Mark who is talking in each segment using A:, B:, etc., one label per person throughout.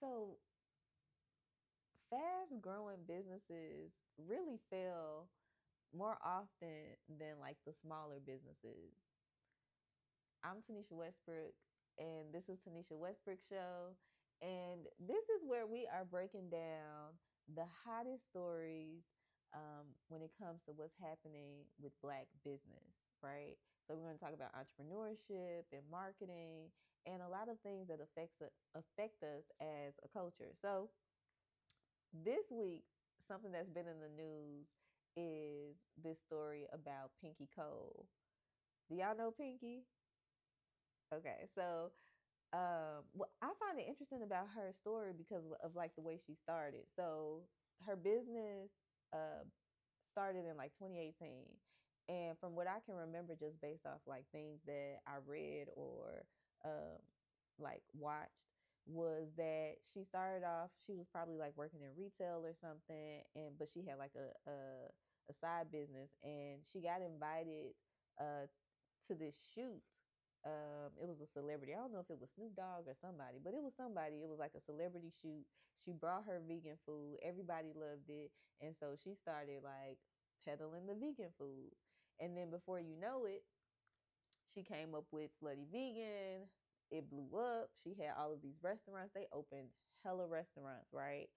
A: So, fast growing businesses really fail more often than like the smaller businesses. I'm Taniesha Westbrook, and this is Taniesha Westbrook Show. And this is where we are breaking down the hottest stories when it comes to what's happening with Black business, right? So we're going to talk about entrepreneurship and marketing and a lot of things that affect us as a culture. So this week, something that's been in the news is this story about Pinky Cole. Do y'all know Pinky? Okay, so well, I find it interesting about her story because of like the way she started. So her business uh, started in like 2018, and from what I can remember, just based off like things that I read or um, like watched, was that she started off. She was probably like working in retail or something, and but she had like a side business, and she got invited uh, to this shoot. It was a celebrity. I don't know if it was Snoop Dogg or somebody, but it was somebody. It was like a celebrity shoot. She brought her vegan food. Everybody loved it. And so she started like peddling the vegan food. And then before you know it, she came up with Slutty Vegan. It blew up. She had all of these restaurants. They opened hella restaurants, right?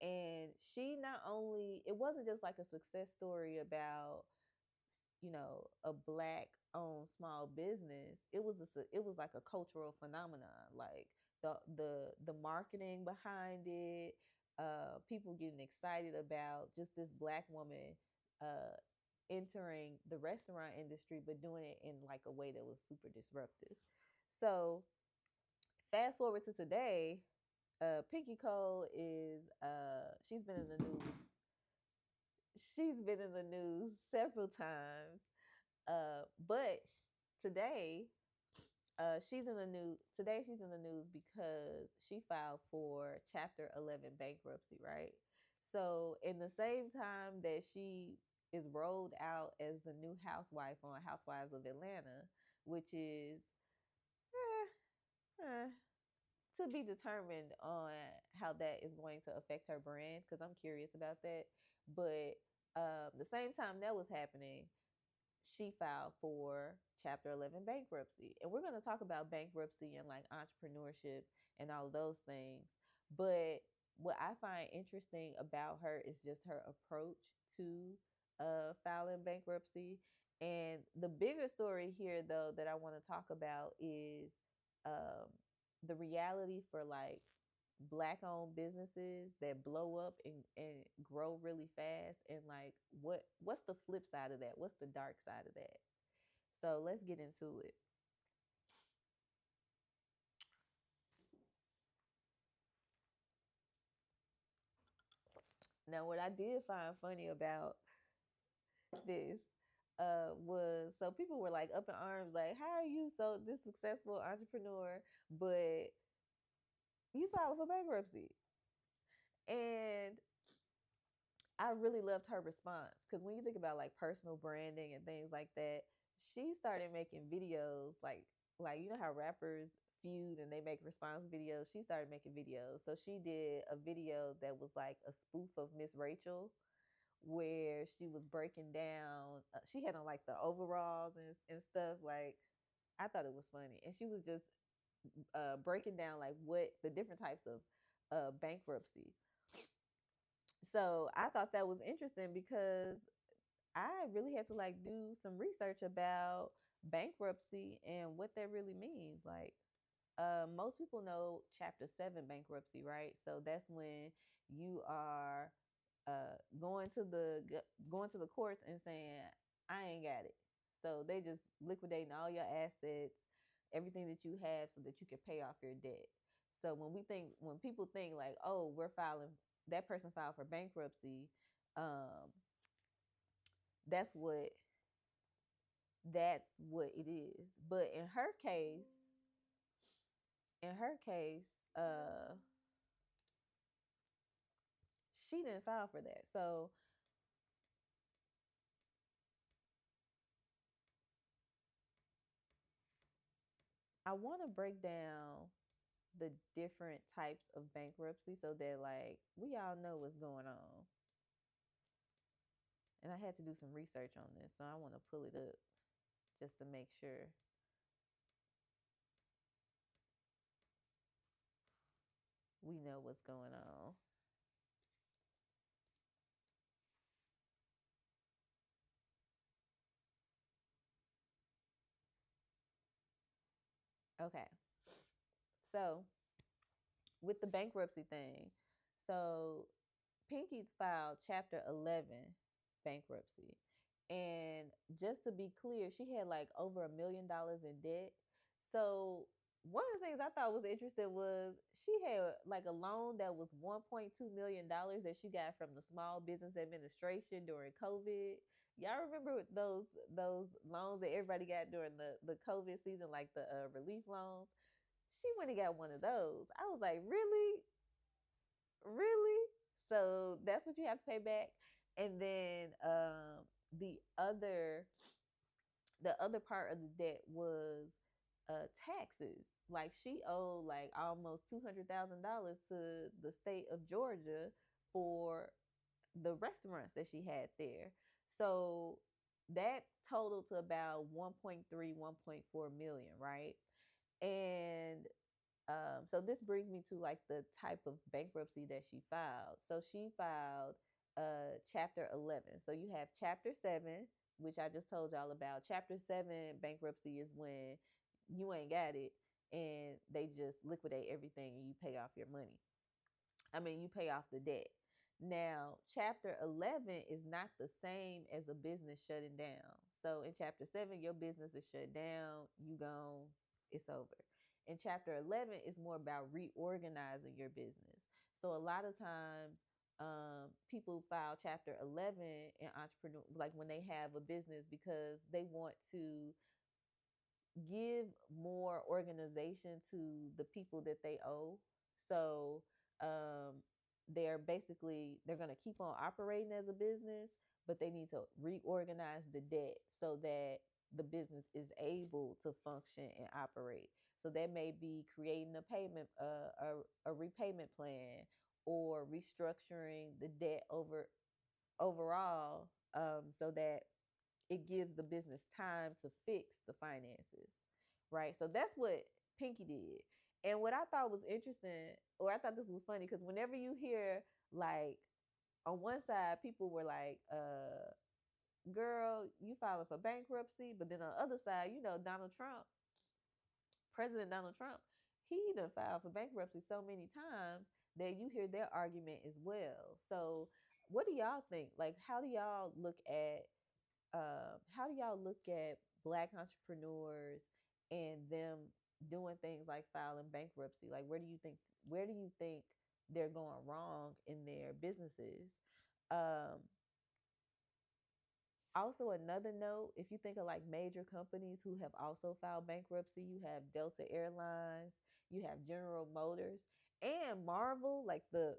A: And she not only, it wasn't just like a success story about a black owned small business. It was like a cultural phenomenon, like the marketing behind it, people getting excited about just this black woman uh entering the restaurant industry, but doing it in like a way that was super disruptive. So fast forward to today, Pinky Cole is she's been in the news. She's been in the news several times. But today, she's in the news. Today, she's in the news because she filed for Chapter 11 bankruptcy, right? So, in the same time that she is rolled out as the new housewife on Housewives of Atlanta, which is eh, eh, to be determined on how that is going to affect her brand, because I'm curious about that. But the same time that was happening, she filed for Chapter 11 bankruptcy. And we're going to talk about bankruptcy and like entrepreneurship and all those things. But what I find interesting about her is just her approach to filing bankruptcy. And the bigger story here, though, that I want to talk about is um, the reality for like black owned businesses that blow up and grow really fast, and like what's the flip side of that, what's the dark side of that. So let's get into it. Now what I did find funny about this was, so people were like up in arms like, how are you so this successful entrepreneur but you filed for bankruptcy? And I really loved her response, because when you think about like personal branding and things like that, she started making videos like you know how rappers feud and they make response videos. She started making videos. So she did a video that was like a spoof of Miss Rachel, where she was breaking down. She had on like the overalls and stuff. Like I thought it was funny, and she was just breaking down like what the different types of bankruptcy. So I thought that was interesting because I really had to like do some research about bankruptcy and what that really means. Like, most people know Chapter 7 bankruptcy, right? So that's when you are going to the courts and saying, I ain't got it. So they just liquidating all your assets, everything that you have, so that you can pay off your debt. So when people think like, oh, we're filing, that person filed for bankruptcy, um, that's what that's what it is. But in her case, she didn't file for that. So I want to break down. the different types of bankruptcy so that like we all know what's going on. And I had to do some research on this, so I want to pull it up just to make sure we know what's going on. Okay. So, with the bankruptcy thing, so Pinky filed Chapter 11 bankruptcy. And just to be clear, she had like over $1 million in debt. So one of the things I thought was interesting was she had like a loan that was $1.2 million that she got from the Small Business Administration during COVID. Y'all remember those loans that everybody got during the COVID season, like the relief loans? She went and got one of those. I was like, really? Really? So that's what you have to pay back. And then the other the other part of the debt was taxes. Like she owed like almost $200,000 to the state of Georgia for the restaurants that she had there. So that totaled to about 1.3, 1.4 million, right? And so this brings me to like the type of bankruptcy that she filed. So she filed Chapter 11. So you have Chapter 7, which I just told y'all about. Chapter 7 bankruptcy is when you ain't got it and they just liquidate everything and you pay off your money. I mean, you pay off the debt. Now, Chapter 11 is not the same as a business shutting down. So in Chapter 7, your business is shut down, you gone, it's over. In Chapter 11 is more about reorganizing your business. So a lot of times, people file Chapter 11 in entrepreneur, like when they have a business, because they want to give more organization to the people that they owe. So um, they're going to keep on operating as a business, but they need to reorganize the debt so that the business is able to function and operate. So that may be creating a payment, a repayment plan, or restructuring the debt overall, so that it gives the business time to fix the finances, right? So that's what Pinky did. And what I thought was interesting, or I thought this was funny, because whenever you hear like on one side, people were like, girl, you filing for bankruptcy. But then on the other side, Donald Trump, President Donald Trump, he done filed for bankruptcy so many times that you hear their argument as well. So what do y'all think? Like, how do y'all look at Black entrepreneurs and them doing things like filing bankruptcy? Like, where do you think they're going wrong in their businesses? Um, Also, another note: if you think of like major companies who have also filed bankruptcy, you have Delta Airlines, you have General Motors, and Marvel, like the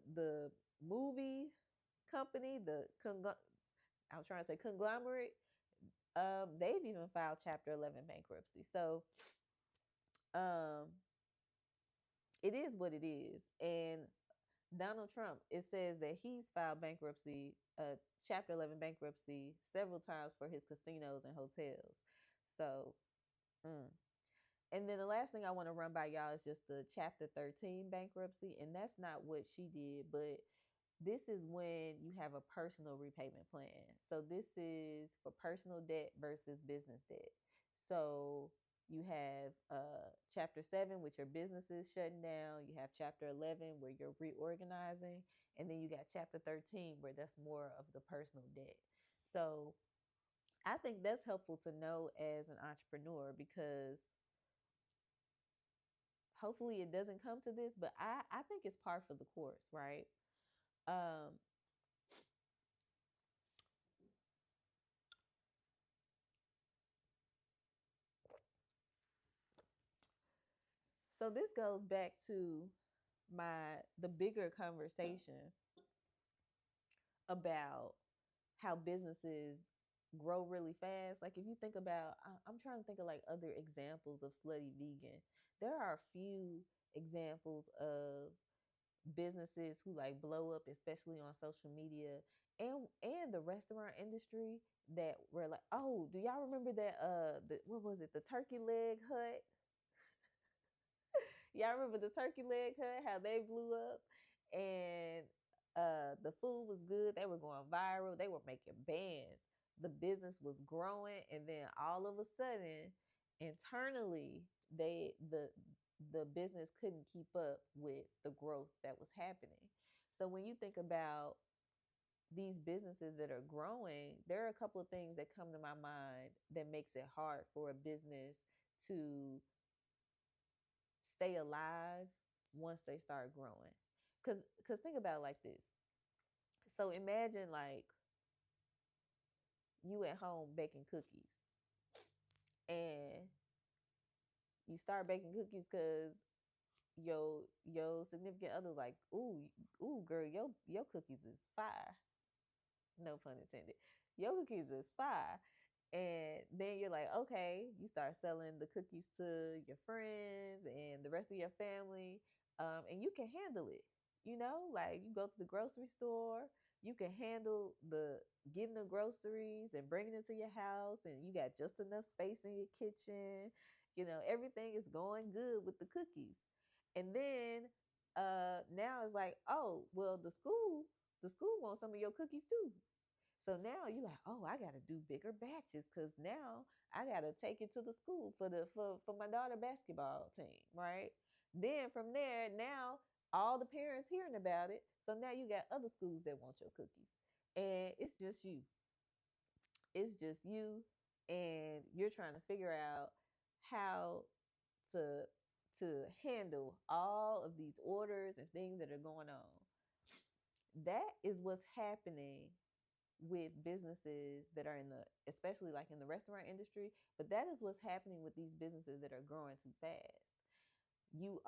A: movie company, I was trying to say conglomerate. They've even filed Chapter 11 bankruptcy. So um, it is what it is. And Donald Trump, it says that he's filed bankruptcy, Chapter 11 bankruptcy, several times for his casinos and hotels. So, mm. And then the last thing I want to run by y'all is just the Chapter 13 bankruptcy. And that's not what she did, but this is when you have a personal repayment plan. So this is for personal debt versus business debt. So you have Chapter 7, which your business is shutting down. You have Chapter 11, where you're reorganizing. And then you got Chapter 13, where that's more of the personal debt. So I think that's helpful to know as an entrepreneur, because hopefully it doesn't come to this, but I think it's par for the course, right? Um, so this goes back to the bigger conversation about how businesses grow really fast. Like if you think about, I'm trying to think of like other examples of slutty vegan. There are a few examples of businesses who like blow up, especially on social media and the restaurant industry that were like, oh, do y'all remember that what was it, the turkey leg hut? Y'all remember the turkey leg hut, how they blew up? And the food was good. They were going viral. They were making bands. The business was growing, and then all of a sudden, internally, the business couldn't keep up with the growth that was happening. So when you think about these businesses that are growing, there are a couple of things that come to my mind that makes it hard for a business to stay alive once they start growing. Cause think about it like this. So imagine like you at home baking cookies and you start baking cookies because your significant other like, ooh girl, your cookies is fire. No pun intended. Your cookies is fire. And then you're like, okay, you start selling the cookies to your friends and the rest of your family. And you can handle it. Like you go to the grocery store, you can handle the getting the groceries and bringing it to your house, and you got just enough space in your kitchen. Everything is going good with the cookies. And then now it's like, oh, well, the school wants some of your cookies too. So now you're like, oh, I got to do bigger batches because now I got to take it to the school for my daughter basketball team, right? Then from there, now all the parents hearing about it. So now you got other schools that want your cookies. And it's just you. It's just you, and you're trying to figure out how to handle all of these orders and things that are going on. That is what's happening with businesses that are especially like in the restaurant industry, but that is what's happening with these businesses that are growing too fast. You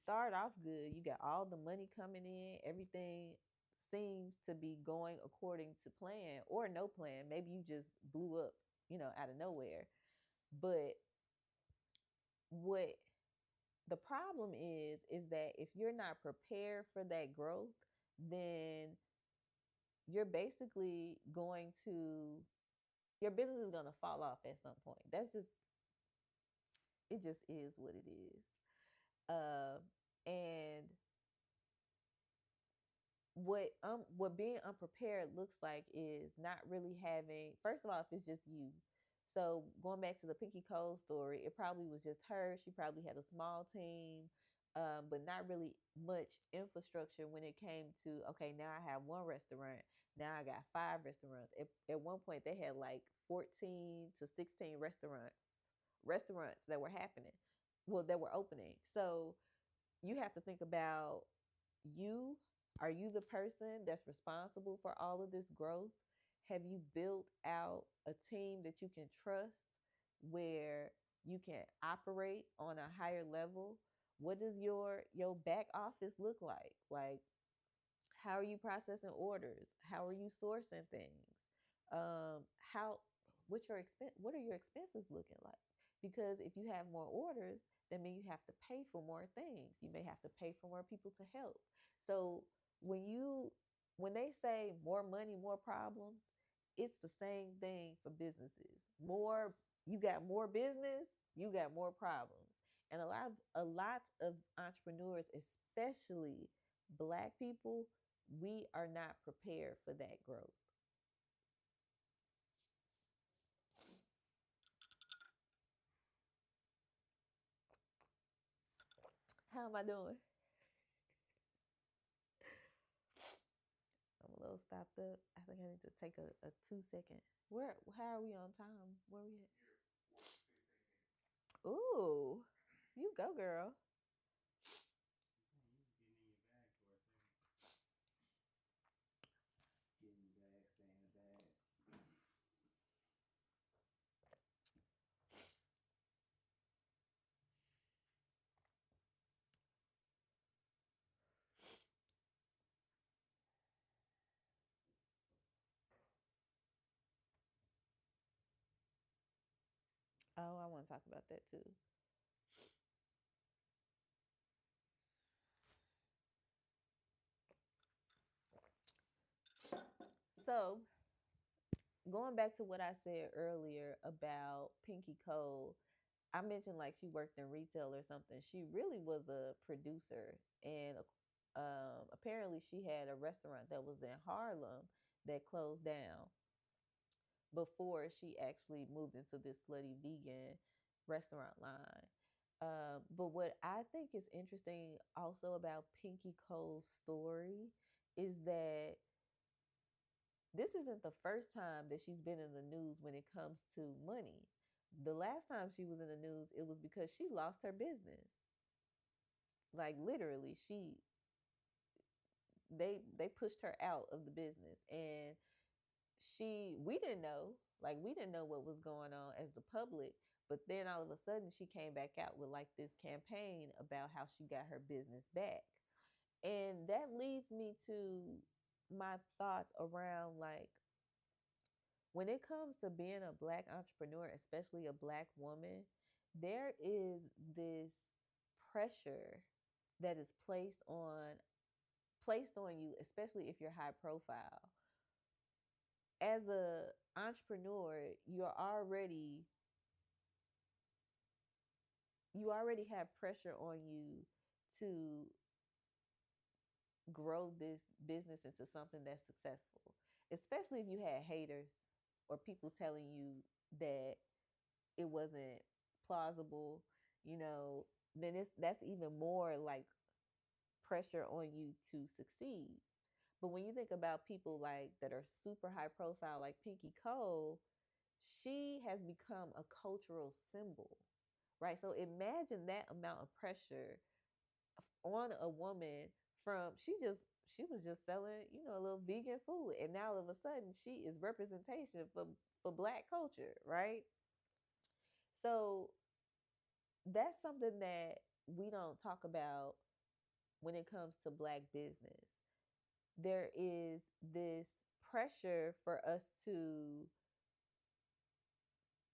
A: start off good, you got all the money coming in, everything seems to be going according to plan or no plan. Maybe you just blew up, out of nowhere. But what the problem is that if you're not prepared for that growth, then you're basically going to your business is going to fall off at some point. It just is what it is. And what being unprepared looks like is not really having, first of all, if it's just you. So going back to the Pinky Cole story, it probably was just her. She probably had a small team, but not really much infrastructure when it came to, okay, now I have one restaurant. Now I got 5 restaurants. At one point, they had like 14 to 16 restaurants that were happening, well, that were opening. So you have to think about, you are you the person that's responsible for all of this growth? Have you built out a team that you can trust, where you can operate on a higher level? What does your back office look like? Like, how are you processing orders? How are you sourcing things? How what are your expenses looking like? Because if you have more orders, that means you have to pay for more things. You may have to pay for more people to help. So when they say more money, more problems, it's the same thing for businesses. You got more business, you got more problems. And a lot of entrepreneurs, especially Black people, we are not prepared for that growth. How am I doing? I'm a little stopped up. I think I need to take a 2 second. How are we on time? Where we at? Ooh, you go, girl. Get in the bag, stay in the bag. Oh, I want to talk about that too. So, going back to what I said earlier about Pinky Cole, I mentioned like she worked in retail or something. She really was a producer, and apparently she had a restaurant that was in Harlem that closed down before she actually moved into this slutty vegan restaurant line. But what I think is interesting also about Pinky Cole's story is that this isn't the first time that she's been in the news when it comes to money. The last time she was in the news, it was because she lost her business. Like literally, they pushed her out of the business, and we didn't know, like we didn't know what was going on as the public. But then all of a sudden, she came back out with like this campaign about how she got her business back, and that leads me to my thoughts around like when it comes to being a black entrepreneur, especially a black woman, there is this pressure that is placed on you, especially if you're high profile. As a entrepreneur, you already have pressure on you to grow this business into something that's successful, especially if you had haters or people telling you that it wasn't plausible, you know, then that's even more like pressure on you to succeed. But when you think about people like that are super high profile, like Pinky Cole, she has become a cultural symbol, right? So imagine that amount of pressure on a woman from she was just selling, a little vegan food, and now all of a sudden she is representation for black culture, right? So that's something that we don't talk about when it comes to black business. There is this pressure for us to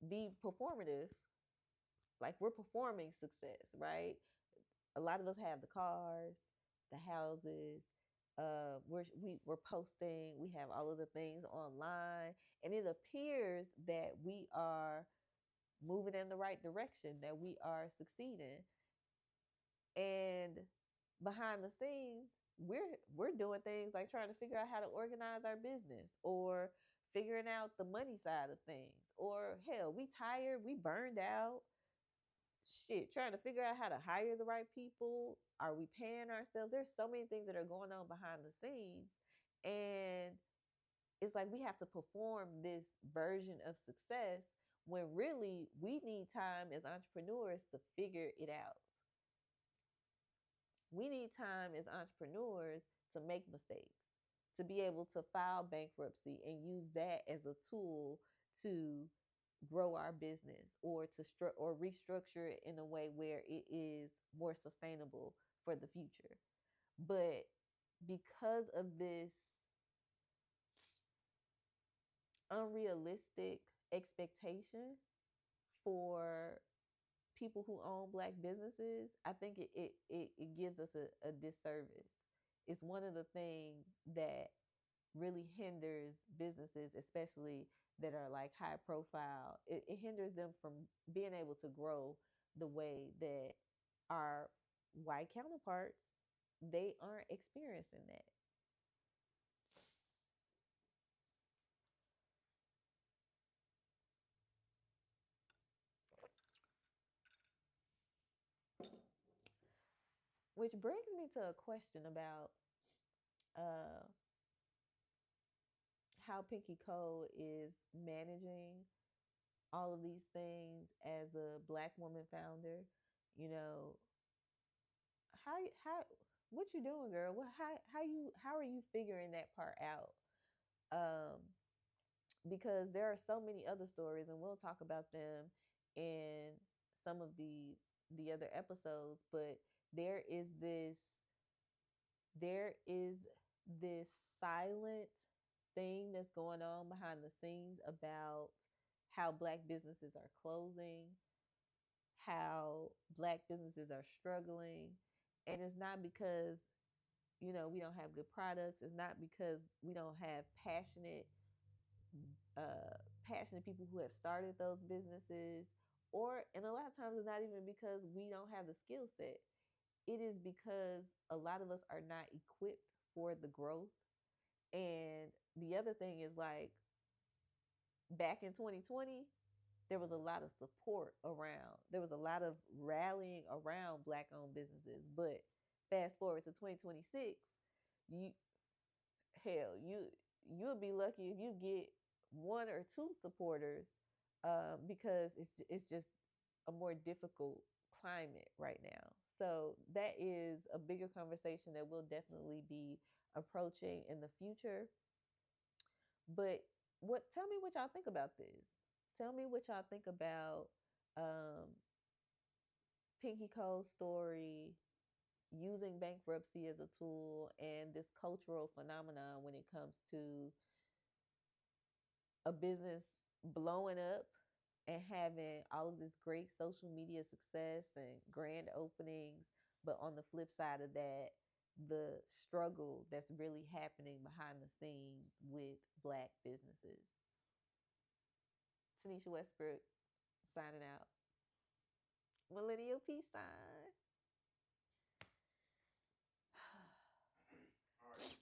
A: be performative, like we're performing success, right? A lot of us have the cars, the houses, we're posting, we have all of the things online, and it appears that we are moving in the right direction, that we are succeeding. And behind the scenes, we're doing things like trying to figure out how to organize our business, or figuring out the money side of things, or hell, we tired, we burned out, shit, trying to figure out how to hire the right people. Are we paying ourselves? There's so many things that are going on behind the scenes, and it's like we have to perform this version of success when really we need time as entrepreneurs to figure it out. We need time as entrepreneurs to make mistakes, to be able to file bankruptcy and use that as a tool to grow our business, or to or restructure it in a way where it is more sustainable for the future. But because of this unrealistic expectation for people who own black businesses, I think it gives us a disservice. It's one of the things that really hinders businesses, especially that are like high profile. It hinders them from being able to grow the way that our white counterparts, they aren't experiencing that. Which brings me to a question about uh, how Pinky Cole is managing all of these things as a black woman founder. You know, how what you doing, girl? What how are you figuring that part out? Um, because there are so many other stories, and we'll talk about them in some of the other episodes. But there is this there is this silent thing that's going on behind the scenes about how Black businesses are closing, how Black businesses are struggling. And it's not because, we don't have good products. It's not because we don't have passionate people who have started those businesses, or and a lot of times it's not even because we don't have the skill set. It is because a lot of us are not equipped for the growth. And the other thing is, like, back in 2020, there was a lot of support around. There was a lot of rallying around Black owned businesses. But fast forward to 2026, you you'll be lucky if you get one or two supporters, because it's just a more difficult climate right now. So that is a bigger conversation that we'll definitely be approaching in the future. But tell me what y'all think about this. Tell me what y'all think about um, Pinky Cole's story, using bankruptcy as a tool, and this cultural phenomenon when it comes to a business blowing up and having all of this great social media success and grand openings, but on the flip side of that, the struggle that's really happening behind the scenes with Black businesses. Taniesha Westbrook signing out. Millennial peace sign.